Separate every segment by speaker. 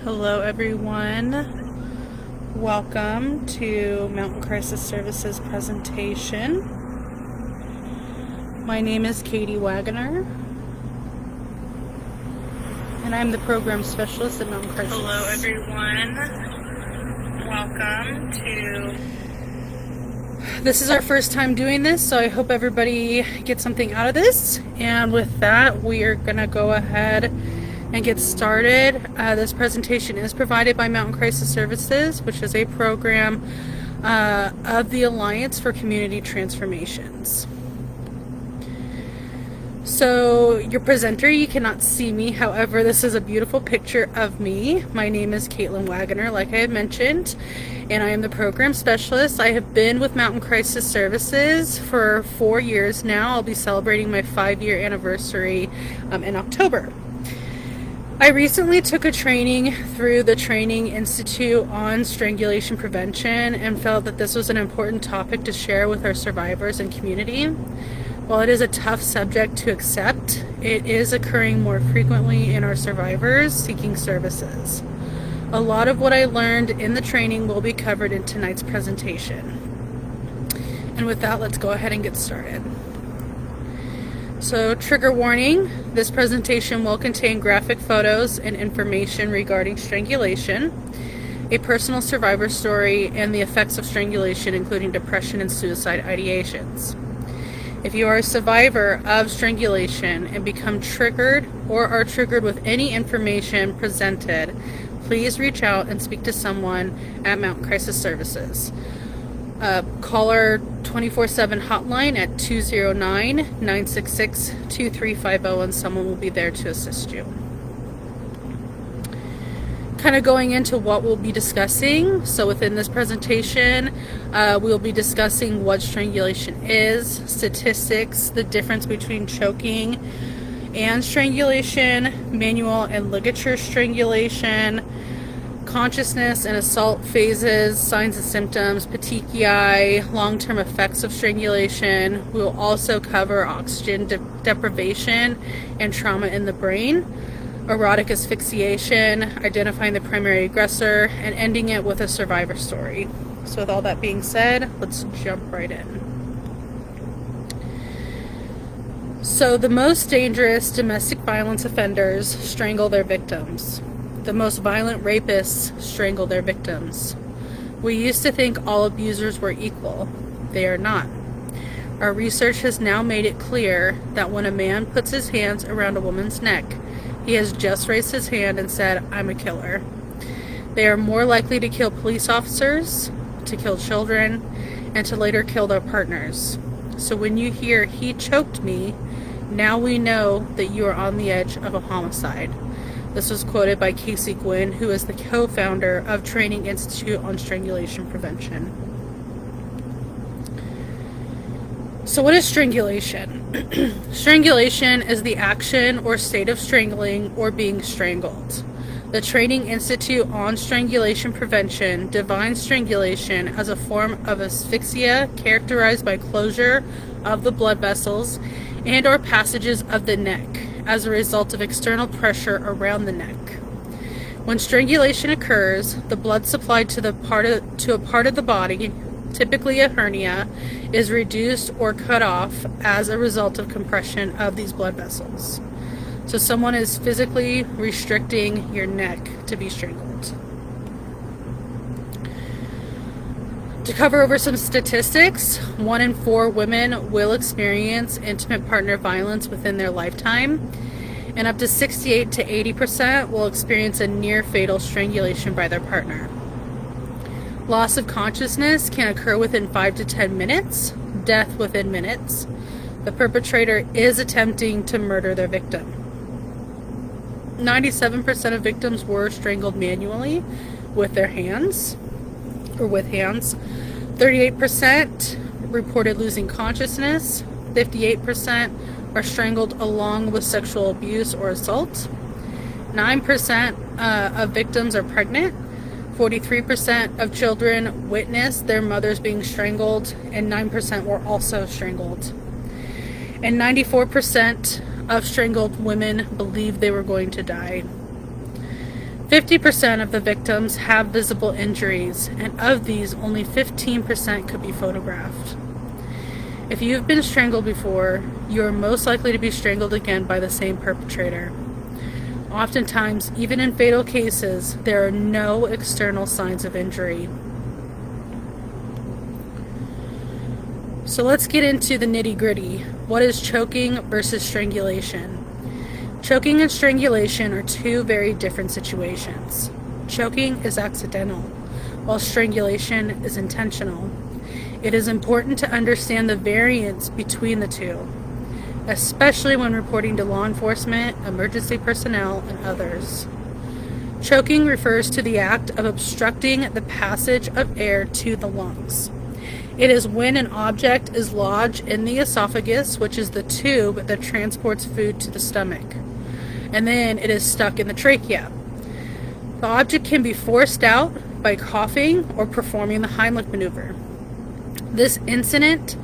Speaker 1: Hello everyone, welcome to Mountain Crisis Services presentation. My name is Katie Wagoner and I'm the program specialist at Mountain Crisis. Hello everyone, welcome to... This is our first time doing this, so I hope everybody gets something out of this, and with that we are going to go ahead and get started. This presentation is provided by Mountain Crisis Services, which is a program of the Alliance for Community Transformations. So your presenter, you cannot see me, however this is a beautiful picture of me. My name is Caitlin Wagoner, like I had mentioned, and I am the program specialist. I have been with Mountain Crisis Services for 4 years now. I'll be celebrating my 5-year anniversary in October. I recently took a training through the Training Institute on Strangulation Prevention and felt that this was an important topic to share with our survivors and community. While it is a tough subject to accept, it is occurring more frequently in our survivors seeking services. A lot of what I learned in the training will be covered in tonight's presentation. And with that, let's go ahead and get started. So, trigger warning, this presentation will contain graphic photos and information regarding strangulation, a personal survivor story, and the effects of strangulation, including depression and suicide ideations. If you are a survivor of strangulation and become triggered or are triggered with any information presented, please reach out and speak to someone at Mountain Crisis Services. Call our 24/7 hotline at 209-966-2350 and someone will be there to assist you. Kind of going into what we'll be discussing. So within this presentation, we'll be discussing what strangulation is, statistics, the difference between choking and strangulation, manual and ligature strangulation, consciousness and assault phases, signs and symptoms, petechiae, long-term effects of strangulation. We will also cover oxygen deprivation and trauma in the brain, erotic asphyxiation, identifying the primary aggressor, and ending it with a survivor story. So with all that being said, let's jump right in. So the most dangerous domestic violence offenders strangle their victims. The most violent rapists strangle their victims. We used to think all abusers were equal. They are not. Our research has now made it clear that when a man puts his hands around a woman's neck, he has just raised his hand and said, "I'm a killer." They are more likely to kill police officers, to kill children, and to later kill their partners. So when you hear, "He choked me," now we know that you are on the edge of a homicide. This was quoted by Casey Gwynn, who is the co-founder of Training Institute on Strangulation Prevention. So what is strangulation? Strangulation is the action or state of strangling or being strangled. The Training Institute on Strangulation Prevention defines strangulation as a form of asphyxia characterized by closure of the blood vessels and or passages of the neck as a result of external pressure around the neck. When strangulation occurs, the blood supplied to a part of the body, typically a hernia, is reduced or cut off as a result of compression of these blood vessels. So someone is physically restricting your neck to be strangled. To cover over some statistics, 1 in 4 women will experience intimate partner violence within their lifetime, and up to 68 to 80% will experience a near-fatal strangulation by their partner. Loss of consciousness can occur within 5 to 10 minutes, death within minutes. The perpetrator is attempting to murder their victim. 97% of victims were strangled manually with their hands, or with hands. 38% reported losing consciousness. 58% are strangled along with sexual abuse or assault. 9% of victims are pregnant. 43% of children witnessed their mothers being strangled, and 9% were also strangled. And 94% of strangled women believed they were going to die. 50% of the victims have visible injuries, and of these, only 15% could be photographed. If you've been strangled before, you are most likely to be strangled again by the same perpetrator. Oftentimes, even in fatal cases, there are no external signs of injury. So let's get into the nitty-gritty. What is choking versus strangulation? Choking and strangulation are two very different situations. Choking is accidental, while strangulation is intentional. It is important to understand the variance between the two, especially when reporting to law enforcement, emergency personnel, and others. Choking refers to the act of obstructing the passage of air to the lungs. It is when an object is lodged in the esophagus, which is the tube that transports food to the stomach, and then it is stuck in the trachea. The object can be forced out by coughing or performing the Heimlich maneuver. This incident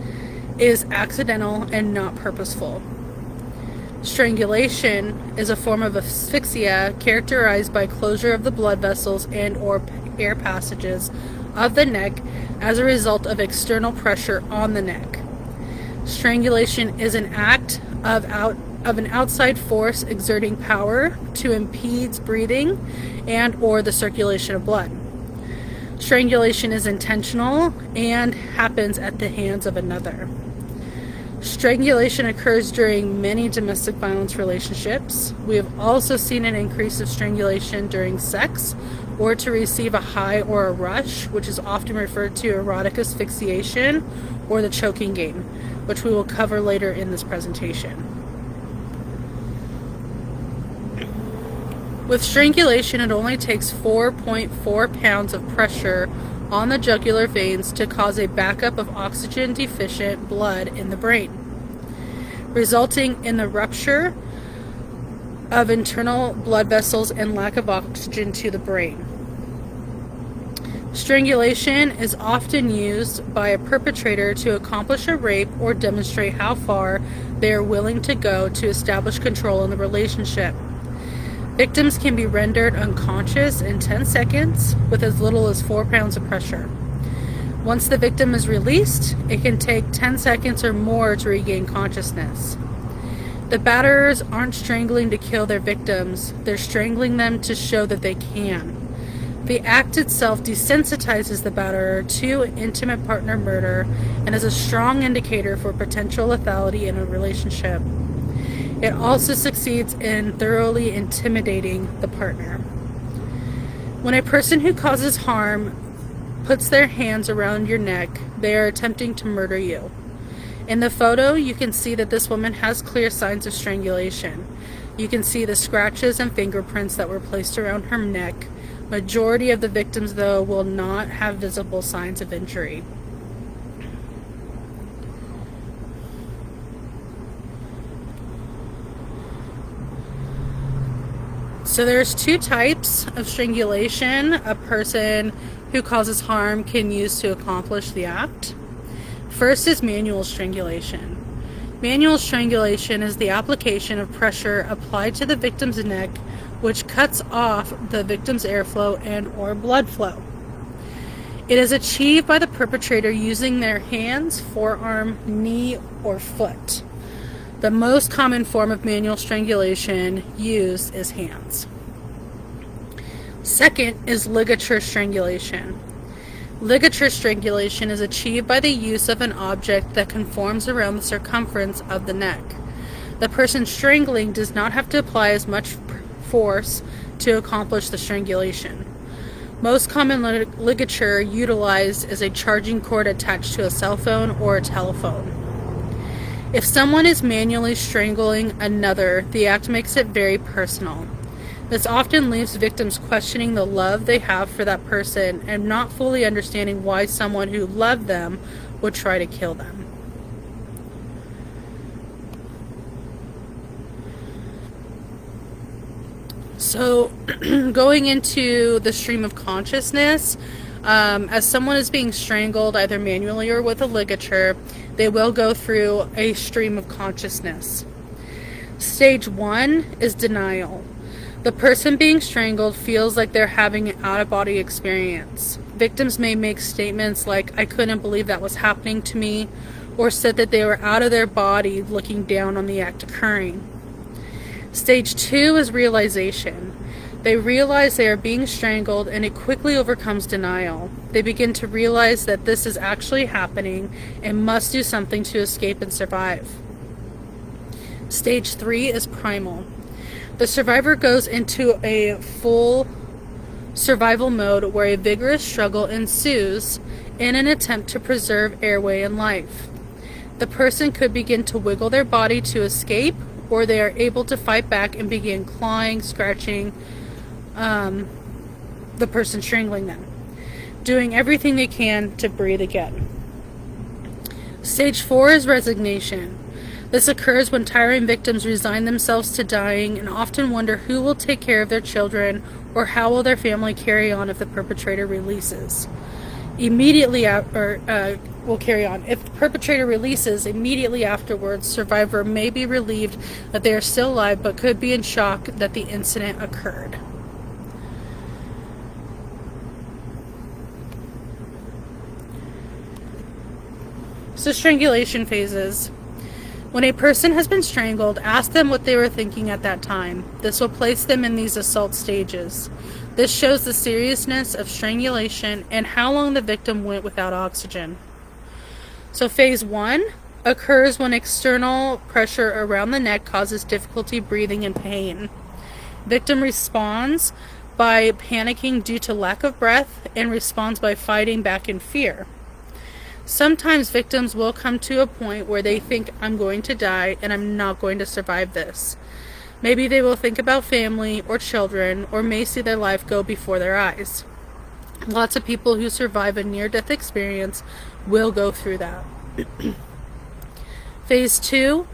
Speaker 1: is accidental and not purposeful. Strangulation is a form of asphyxia characterized by closure of the blood vessels and or air passages of the neck as a result of external pressure on the neck. Strangulation is an act of an outside force exerting power to impede breathing and or the circulation of blood. Strangulation is intentional and happens at the hands of another. Strangulation occurs during many domestic violence relationships. We have also seen an increase of strangulation during sex or to receive a high or a rush, which is often referred to erotic asphyxiation or the choking game, which we will cover later in this presentation. With strangulation, it only takes 4.4 pounds of pressure on the jugular veins to cause a backup of oxygen-deficient blood in the brain, resulting in the rupture of internal blood vessels and lack of oxygen to the brain. Strangulation is often used by a perpetrator to accomplish a rape or demonstrate how far they are willing to go to establish control in the relationship. Victims can be rendered unconscious in 10 seconds with as little as 4 pounds of pressure. Once the victim is released, it can take 10 seconds or more to regain consciousness. The batterers aren't strangling to kill their victims, they're strangling them to show that they can. The act itself desensitizes the batterer to intimate partner murder and is a strong indicator for potential lethality in a relationship. It also succeeds in thoroughly intimidating the partner. When a person who causes harm puts their hands around your neck, they are attempting to murder you. In the photo, you can see that this woman has clear signs of strangulation. You can see the scratches and fingerprints that were placed around her neck. Majority of the victims, though, will not have visible signs of injury. So there's two types of strangulation a person who causes harm can use to accomplish the act. First is manual strangulation. Manual strangulation is the application of pressure applied to the victim's neck, which cuts off the victim's airflow and or blood flow. It is achieved by the perpetrator using their hands, forearm, knee, or foot. The most common form of manual strangulation used is hands. Second is ligature strangulation. Ligature strangulation is achieved by the use of an object that conforms around the circumference of the neck. The person strangling does not have to apply as much force to accomplish the strangulation. Most common ligature utilized is a charging cord attached to a cell phone or a telephone. If someone is manually strangling another, the act makes it very personal. This often leaves victims questioning the love they have for that person and not fully understanding why someone who loved them would try to kill them. So, going into the stream of consciousness, as someone is being strangled, either manually or with a ligature, they will go through a stream of consciousness. Stage 1 is denial. The person being strangled feels like they're having an out-of-body experience. Victims may make statements like, "I couldn't believe that was happening to me," or said that they were out of their body looking down on the act occurring. Stage 2 is realization. They realize they are being strangled, and it quickly overcomes denial. They begin to realize that this is actually happening and must do something to escape and survive. Stage 3 is primal. The survivor goes into a full survival mode where a vigorous struggle ensues in an attempt to preserve airway and life. The person could begin to wiggle their body to escape, or they are able to fight back and begin clawing, scratching the person strangling them, doing everything they can to breathe again. Stage 4 is resignation. This occurs when tiring victims resign themselves to dying and often wonder who will take care of their children or how will their family carry on if the perpetrator releases. Will carry on. If the perpetrator releases immediately afterwards, survivor may be relieved that they are still alive but could be in shock that the incident occurred. So strangulation phases. When a person has been strangled, ask them what they were thinking at that time. This will place them in these assault stages. This shows the seriousness of strangulation and how long the victim went without oxygen. So phase 1 occurs when external pressure around the neck causes difficulty breathing and pain. Victim responds by panicking due to lack of breath and responds by fighting back in fear. Sometimes victims will come to a point where they think, "I'm going to die and I'm not going to survive this." Maybe they will think about family or children, or may see their life go before their eyes. Lots of people who survive a near-death experience will go through that. Phase 2,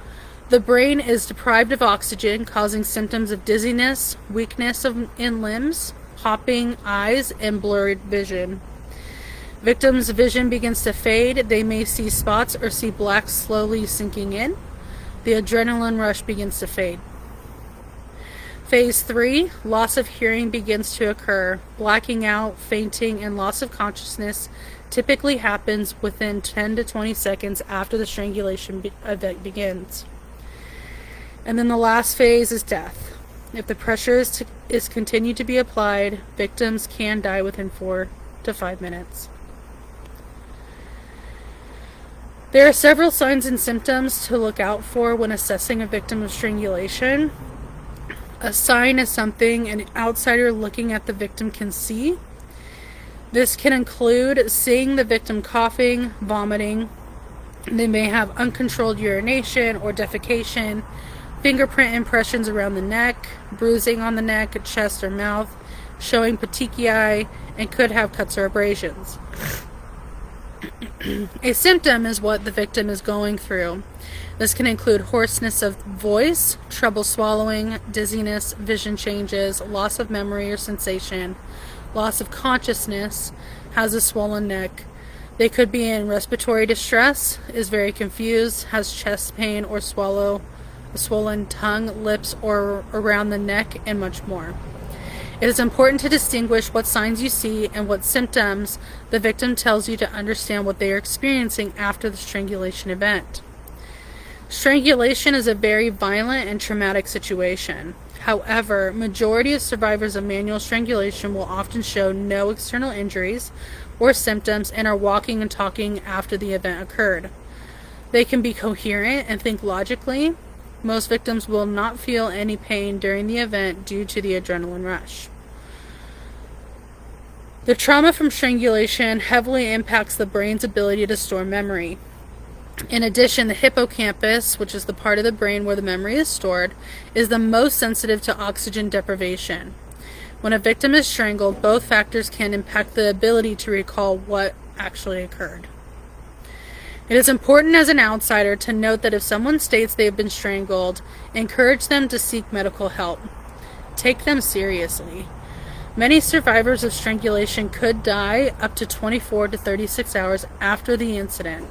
Speaker 1: the brain is deprived of oxygen, causing symptoms of dizziness, weakness in limbs, popping eyes, and blurred vision. Victims' vision begins to fade. They may see spots or see black slowly sinking in. The adrenaline rush begins to fade. Phase 3, loss of hearing begins to occur. Blacking out, fainting, and loss of consciousness typically happens within 10 to 20 seconds after the strangulation event begins. And then the last phase is death. If the pressure is continued to be applied, victims can die within 4 to 5 minutes. There are several signs and symptoms to look out for when assessing a victim of strangulation. A sign is something an outsider looking at the victim can see. This can include seeing the victim coughing, vomiting. They may have uncontrolled urination or defecation, fingerprint impressions around the neck, bruising on the neck, chest, or mouth, showing petechiae, and could have cuts or abrasions. A symptom is what the victim is going through. This can include hoarseness of voice, trouble swallowing, dizziness, vision changes, loss of memory or sensation, loss of consciousness, has a swollen neck. They could be in respiratory distress, is very confused, has chest pain or a swollen tongue, lips, or around the neck, and much more. It is important to distinguish what signs you see and what symptoms the victim tells you to understand what they are experiencing after the strangulation event. Strangulation is a very violent and traumatic situation. However, majority of survivors of manual strangulation will often show no external injuries or symptoms and are walking and talking after the event occurred. They can be coherent and think logically. Most victims will not feel any pain during the event due to the adrenaline rush. The trauma from strangulation heavily impacts the brain's ability to store memory. In addition, the hippocampus, which is the part of the brain where the memory is stored, is the most sensitive to oxygen deprivation. When a victim is strangled, both factors can impact the ability to recall what actually occurred. It is important as an outsider to note that if someone states they have been strangled, encourage them to seek medical help. Take them seriously. Many survivors of strangulation could die up to 24 to 36 hours after the incident.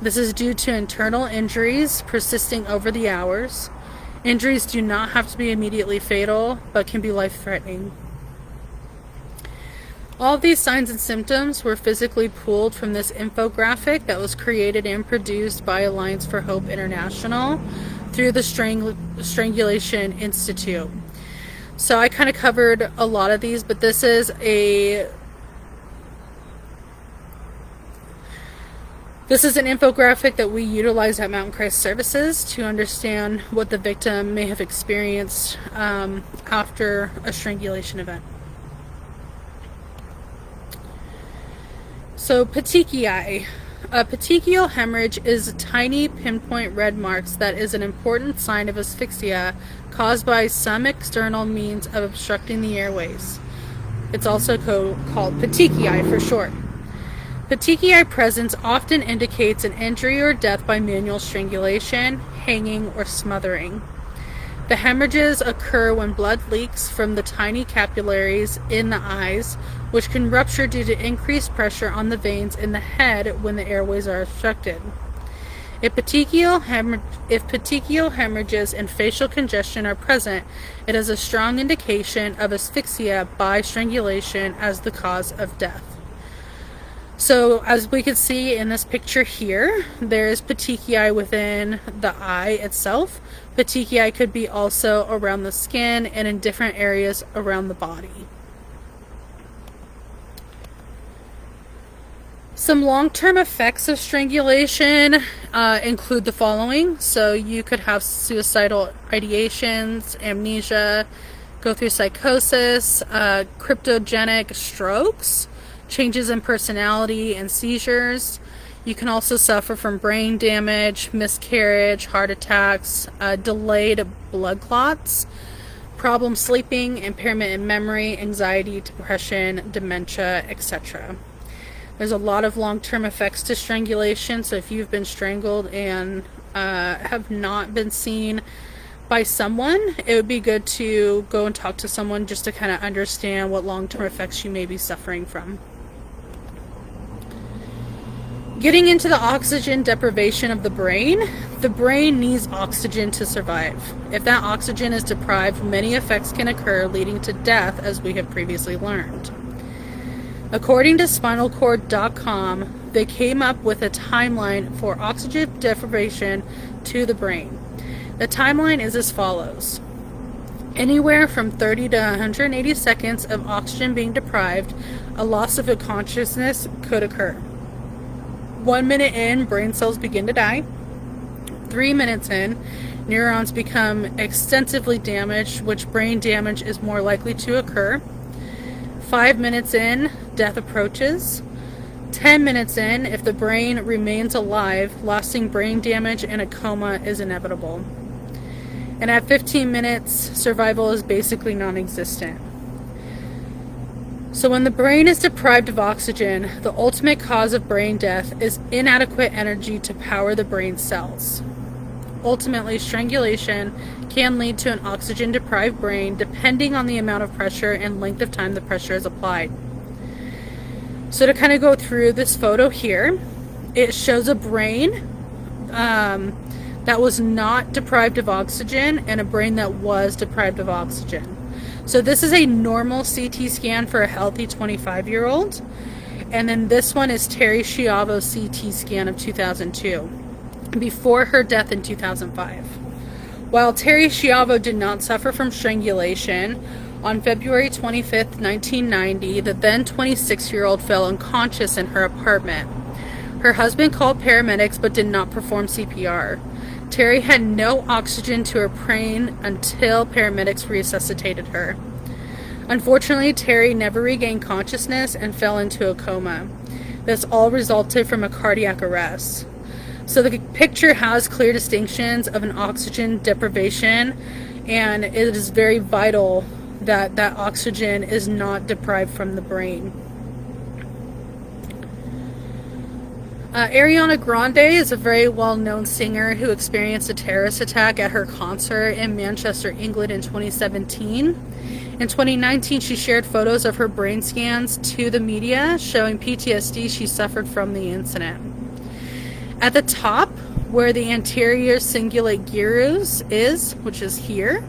Speaker 1: This is due to internal injuries persisting over the hours. Injuries do not have to be immediately fatal, but can be life-threatening. All of these signs and symptoms were physically pulled from this infographic that was created and produced by Alliance for Hope International through the Strangulation Institute. So I kind of covered a lot of these, but this is an infographic that we utilize at Mountain Christ Services to understand what the victim may have experienced after a strangulation event. So petechiae. A petechial hemorrhage is tiny pinpoint red marks that is an important sign of asphyxia caused by some external means of obstructing the airways. It's also called petechiae for short. Petechiae presence often indicates an injury or death by manual strangulation, hanging, or smothering. The hemorrhages occur when blood leaks from the tiny capillaries in the eyes, which can rupture due to increased pressure on the veins in the head when the airways are obstructed. If petechial hemorrhages and facial congestion are present, it is a strong indication of asphyxia by strangulation as the cause of death. So as we can see in this picture here, there is petechiae within the eye itself. Petechiae could be also around the skin and in different areas around the body. Some long-term effects of strangulation include the following. So you could have suicidal ideations, amnesia, go through psychosis, cryptogenic strokes, changes in personality, and seizures. You can also suffer from brain damage, miscarriage, heart attacks, delayed blood clots, problem sleeping, impairment in memory, anxiety, depression, dementia, etc. There's a lot of long-term effects to strangulation, so if you've been strangled and have not been seen by someone, it would be good to go and talk to someone just to kind of understand what long-term effects you may be suffering from. Getting into the oxygen deprivation of the brain needs oxygen to survive. If that oxygen is deprived, many effects can occur, leading to death, as we have previously learned. According to spinalcord.com, they came up with a timeline for oxygen deprivation to the brain. The timeline is as follows. Anywhere from 30 to 180 seconds of oxygen being deprived, a loss of consciousness could occur. 1 minute in, brain cells begin to die. 3 minutes in, neurons become extensively damaged, which brain damage is more likely to occur. 5 minutes in, death approaches. 10 minutes in, if the brain remains alive, lasting brain damage and a coma is inevitable. And at 15 minutes, survival is basically non-existent. So when the brain is deprived of oxygen, the ultimate cause of brain death is inadequate energy to power the brain cells. Ultimately, strangulation can lead to an oxygen-deprived brain depending on the amount of pressure and length of time the pressure is applied. So to kind of go through this photo here, it shows a brain that was not deprived of oxygen and a brain that was deprived of oxygen. So this is a normal CT scan for a healthy 25-year-old. And then this one is Terry Schiavo's CT scan of 2002, before her death in 2005. While Terry Schiavo did not suffer from strangulation, on February 25th, 1990, the then 26-year-old fell unconscious in her apartment. Her husband called paramedics but did not perform CPR. Terry had no oxygen to her brain until paramedics resuscitated her. Unfortunately, Terry never regained consciousness and fell into a coma. This all resulted from a cardiac arrest. So the picture has clear distinctions of an oxygen deprivation, and it is very vital that that oxygen is not deprived from the brain. Ariana Grande is a very well-known singer who experienced a terrorist attack at her concert in Manchester, England in 2017. In 2019, she shared photos of her brain scans to the media showing PTSD she suffered from the incident. At the top, where the anterior cingulate gyrus is, which is here.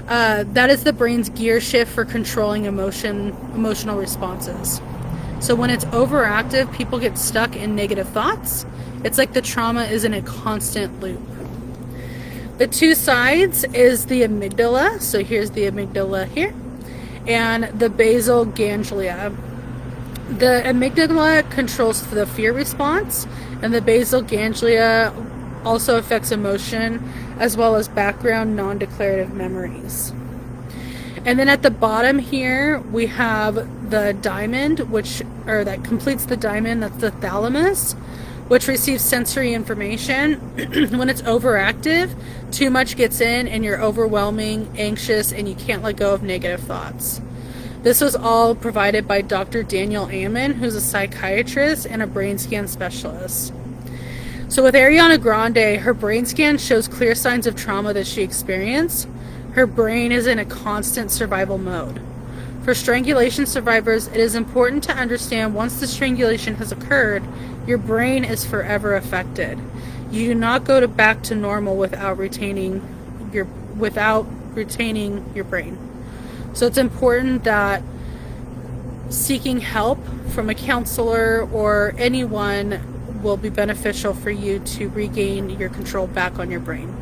Speaker 1: That is the brain's gear shift for controlling emotional responses. So when it's overactive, people get stuck in negative thoughts. It's like the trauma is in a constant loop. The two sides is the amygdala. So here's the amygdala here, and the basal ganglia. The amygdala controls the fear response, and the basal ganglia also affects emotion as well as background non-declarative memories. And then at the bottom here we have the diamond, that completes the diamond. That's the thalamus, which receives sensory information. When it's overactive, too much gets in and you're overwhelming, anxious, and you can't let go of negative thoughts. This was all provided by Dr. Daniel Ammon, who's a psychiatrist and a brain scan specialist. So with Ariana Grande, her brain scan shows clear signs of trauma that she experienced. Her brain is in a constant survival mode. For strangulation survivors, it is important to understand once the strangulation has occurred, your brain is forever affected. You do not go back to normal without retaining your brain. So it's important that seeking help from a counselor or anyone will be beneficial for you to regain your control back on your brain.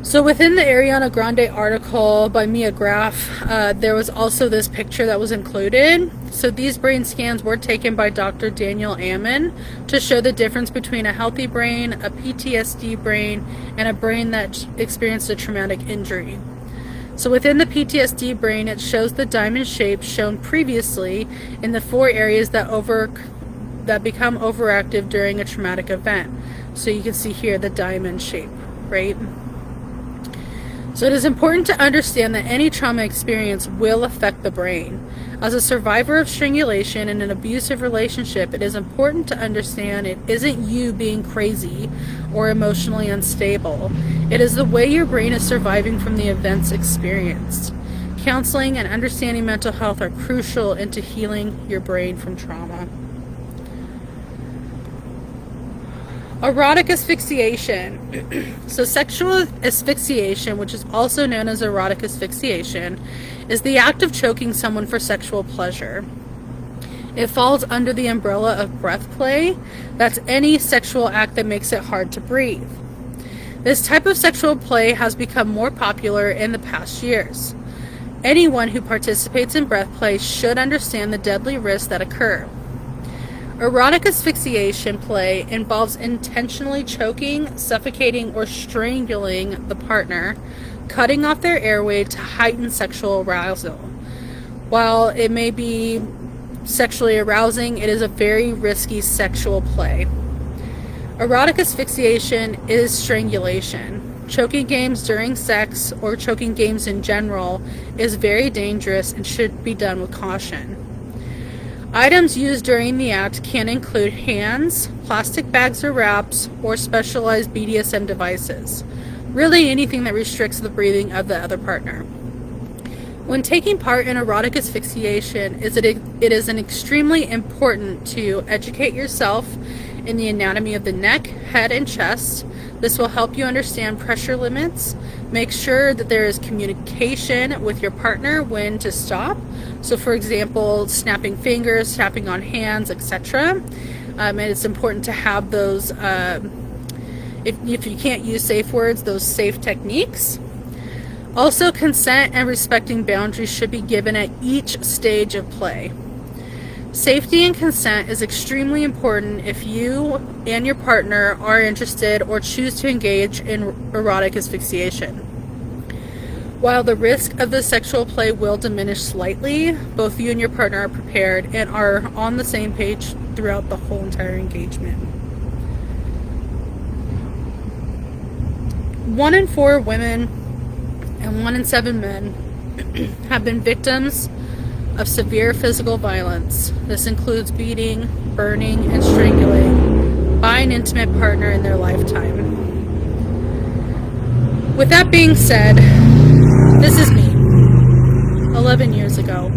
Speaker 1: So within the Ariana Grande article by Mia Graff, there was also this picture that was included. So these brain scans were taken by Dr. Daniel Ammon to show the difference between a healthy brain, a PTSD brain, and a brain that experienced a traumatic injury. So within the PTSD brain, it shows the diamond shape shown previously in the 4 areas that become overactive during a traumatic event. So you can see here the diamond shape, right? So it is important to understand that any trauma experience will affect the brain. As a survivor of strangulation in an abusive relationship, it is important to understand it isn't you being crazy or emotionally unstable. It is the way your brain is surviving from the events experienced. Counseling and understanding mental health are crucial into healing your brain from trauma. Erotic asphyxiation. So sexual asphyxiation, which is also known as erotic asphyxiation, is the act of choking someone for sexual pleasure. It falls under the umbrella of breath play. That's any sexual act that makes it hard to breathe. This type of sexual play has become more popular in the past years. Anyone who participates in breath play should understand the deadly risks that occur. Erotic asphyxiation play involves intentionally choking, suffocating, or strangling the partner, cutting off their airway to heighten sexual arousal. While it may be sexually arousing, it is a very risky sexual play. Erotic asphyxiation is strangulation. Choking games during sex, or choking games in general, is very dangerous and should be done with caution. Items used during the act can include hands, plastic bags or wraps, or specialized BDSM devices. Really anything that restricts the breathing of the other partner. When taking part in erotic asphyxiation, it is extremely important to educate yourself in the anatomy of the neck, head, and chest. This will help you understand pressure limits. Make sure that there is communication with your partner when to stop. So for example, snapping fingers, tapping on hands, etc. And it's important to have those, if you can't use safe words, those safe techniques. Also, consent and respecting boundaries should be given at each stage of play. Safety and consent is extremely important if you and your partner are interested or choose to engage in erotic asphyxiation. While the risk of the sexual play will diminish slightly, both you and your partner are prepared and are on the same page throughout the whole entire engagement. 1 in 4 women and 1 in 7 men have been victims of severe physical violence. This includes beating, burning, and strangling by an intimate partner in their lifetime. With that being said, this is me, 11 years ago,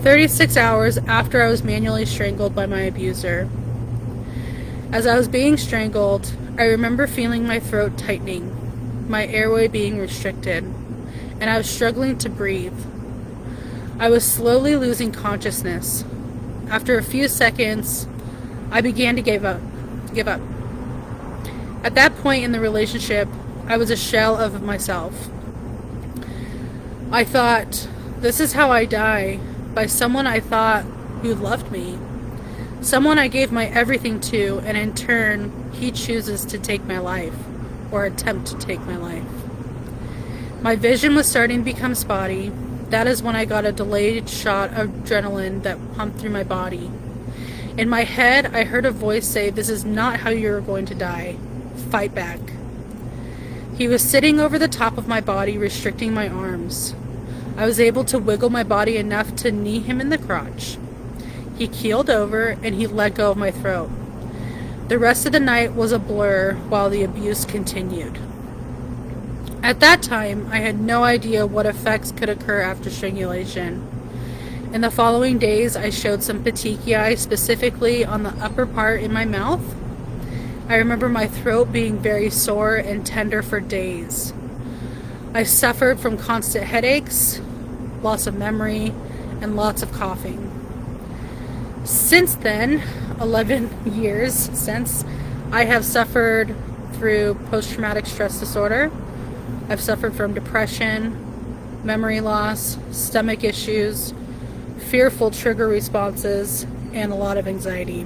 Speaker 1: 36 hours after I was manually strangled by my abuser. As I was being strangled, I remember feeling my throat tightening, my airway being restricted, and I was struggling to breathe. I was slowly losing consciousness. After a few seconds, I began to give up. At that point in the relationship, I was a shell of myself. I thought, this is how I die, by someone I thought who loved me. Someone I gave my everything to, and in turn, he chooses to take my life, or attempt to take my life. My vision was starting to become spotty. That is when I got a delayed shot of adrenaline that pumped through my body. In my head, I heard a voice say, "This is not how you're going to die. Fight back." He was sitting over the top of my body, restricting my arms. I was able to wiggle my body enough to knee him in the crotch. He keeled over and he let go of my throat. The rest of the night was a blur while the abuse continued. At that time, I had no idea what effects could occur after strangulation. In the following days, I showed some petechiae, specifically on the upper part in my mouth. I remember my throat being very sore and tender for days. I suffered from constant headaches, loss of memory, and lots of coughing. Since then, 11 years since, I have suffered through post-traumatic stress disorder. I've suffered from depression, memory loss, stomach issues, fearful trigger responses, and a lot of anxiety.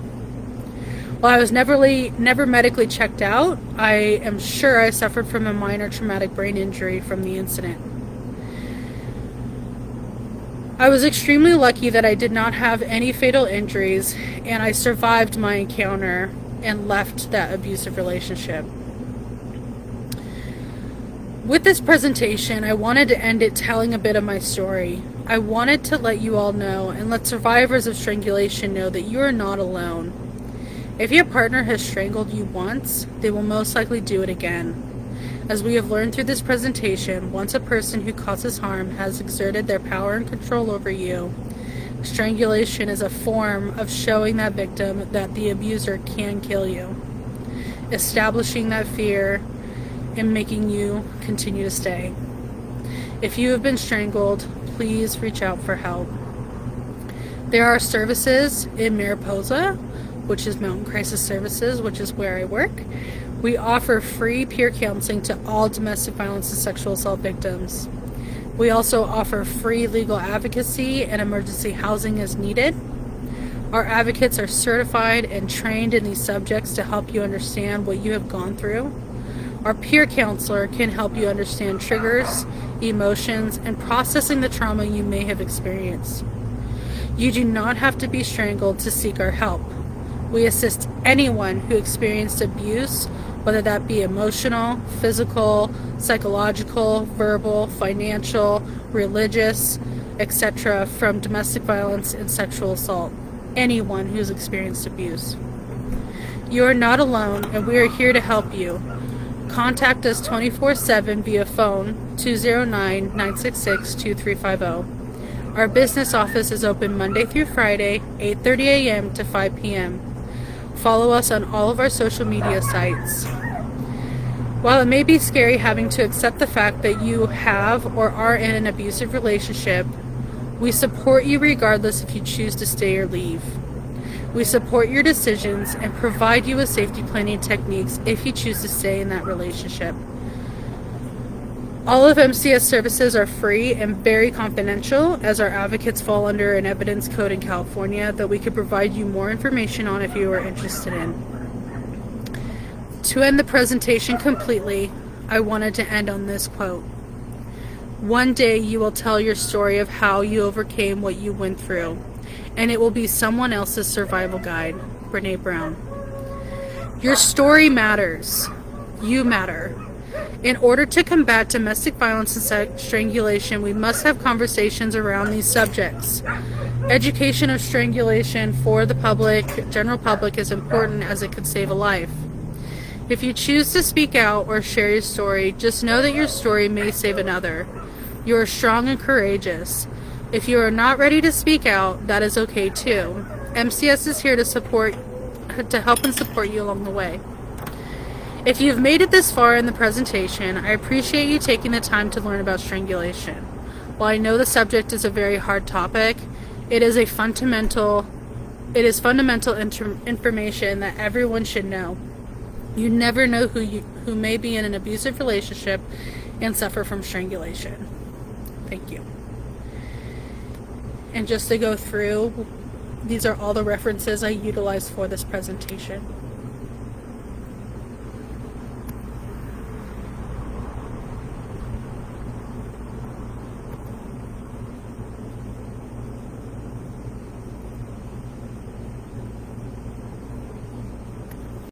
Speaker 1: While I was never medically checked out, I am sure I suffered from a minor traumatic brain injury from the incident. I was extremely lucky that I did not have any fatal injuries, and I survived my encounter and left that abusive relationship. With this presentation, I wanted to end it telling a bit of my story. I wanted to let you all know and let survivors of strangulation know that you are not alone. If your partner has strangled you once, they will most likely do it again. As we have learned through this presentation, once a person who causes harm has exerted their power and control over you, strangulation is a form of showing that victim that the abuser can kill you, establishing that fear and making you continue to stay. If you have been strangled, please reach out for help. There are services in Mariposa, which is Mountain Crisis Services, which is where I work. We offer free peer counseling to all domestic violence and sexual assault victims. We also offer free legal advocacy and emergency housing as needed. Our advocates are certified and trained in these subjects to help you understand what you have gone through. Our peer counselor can help you understand triggers, emotions, and processing the trauma you may have experienced. You do not have to be strangled to seek our help. We assist anyone who experienced abuse, whether that be emotional, physical, psychological, verbal, financial, religious, etc., from domestic violence and sexual assault. Anyone who's experienced abuse. You are not alone, and we are here to help you. Contact us 24/7 via phone 209-966-2350. Our business office is open Monday through Friday, 8:30 a.m. to 5 p.m. Follow us on all of our social media sites. While it may be scary having to accept the fact that you have or are in an abusive relationship, we support you regardless if you choose to stay or leave. We support your decisions and provide you with safety planning techniques if you choose to stay in that relationship. All of MCS services are free and very confidential, as our advocates fall under an evidence code in California that we could provide you more information on if you are interested in. To end the presentation completely, I wanted to end on this quote. One day you will tell your story of how you overcame what you went through, and it will be someone else's survival guide. Brene Brown. Your story matters. You matter. In order to combat domestic violence and strangulation, we must have conversations around these subjects. Education of strangulation for the general public, is important as it could save a life. If you choose to speak out or share your story, just know that your story may save another. You are strong and courageous. If you are not ready to speak out, that is okay too. MCS is here to support help and support you along the way. If you've made it this far in the presentation, I appreciate you taking the time to learn about strangulation. While I know the subject is a very hard topic, it is fundamental information that everyone should know. You never know who may be in an abusive relationship and suffer from strangulation. Thank you. And just to go through, these are all the references I utilized for this presentation.